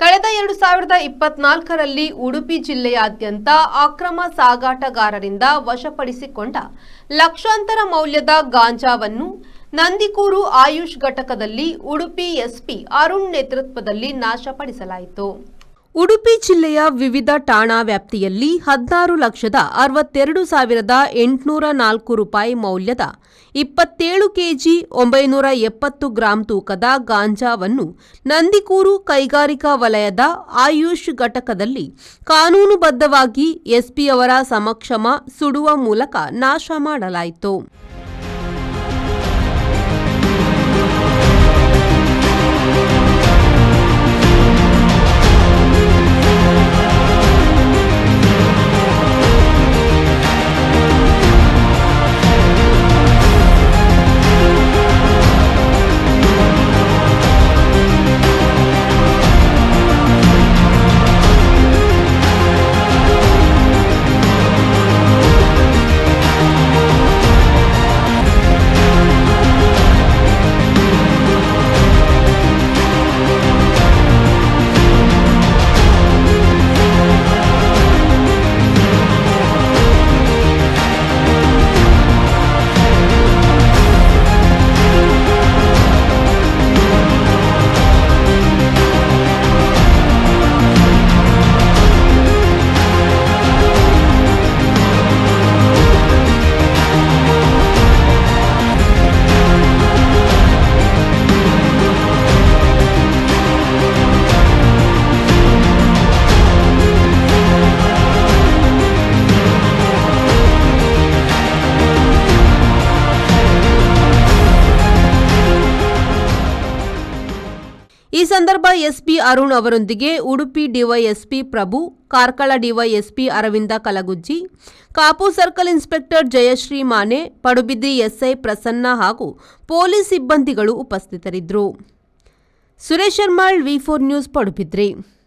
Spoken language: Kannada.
ಕಳೆದ 2024ರಲ್ಲಿ ಉಡುಪಿ ಜಿಲ್ಲೆಯಾದ್ಯಂತ ಅಕ್ರಮ ಸಾಗಾಟಗಾರರಿಂದ ವಶಪಡಿಸಿಕೊಂಡ ಲಕ್ಷಾಂತರ ಮೌಲ್ಯದ ಗಾಂಜಾವನ್ನು ನಂದಿಕೂರು ಆಯುಷ್ ಘಟಕದಲ್ಲಿ ಉಡುಪಿ ಎಸ್ಪಿ ಅರುಣ್ ನೇತೃತ್ವದಲ್ಲಿ ನಾಶಪಡಿಸಲಾಯಿತು. ಉಡುಪಿ ಜಿಲ್ಲೆಯ ವಿವಿಧ ಠಾಣಾ ವ್ಯಾಪ್ತಿಯಲ್ಲಿ 16,62,804 ರೂಪಾಯಿ ಮೌಲ್ಯದ 27 ಕೆಜಿ 970 ಗ್ರಾಂ ತೂಕದ ಗಾಂಜಾವನ್ನು ನಂದಿಕೂರು ಕೈಗಾರಿಕಾ ವಲಯದ ಆಯುಷ್ ಘಟಕದಲ್ಲಿ ಕಾನೂನುಬದ್ಧವಾಗಿ ಎಸ್ಪಿಯವರ ಸಮಕ್ಷಮ ಸುಡುವ ಮೂಲಕ ನಾಶ ಮಾಡಲಾಯಿತು. ಈ ಸಂದರ್ಭ ಎಸ್ಪಿ ಅರುಣ್ ಅವರೊಂದಿಗೆ Udupi DYSP Prabhu, Karkala DYSP Aravinda Kalagujji, Kapu circle inspector Jayashree Mane, Padubidri SI Prasanna ಹಾಗೂ ಪೊಲೀಸ್ ಸಿಬ್ಬಂದಿಗಳು ಉಪಸ್ಥಿತರಿದ್ದರು. ಸುರೇಶ್ ಶರ್ಮಾಳ್, ವಿ4 ನ್ಯೂಸ್, ಪಡುಬಿದ್ರಿ.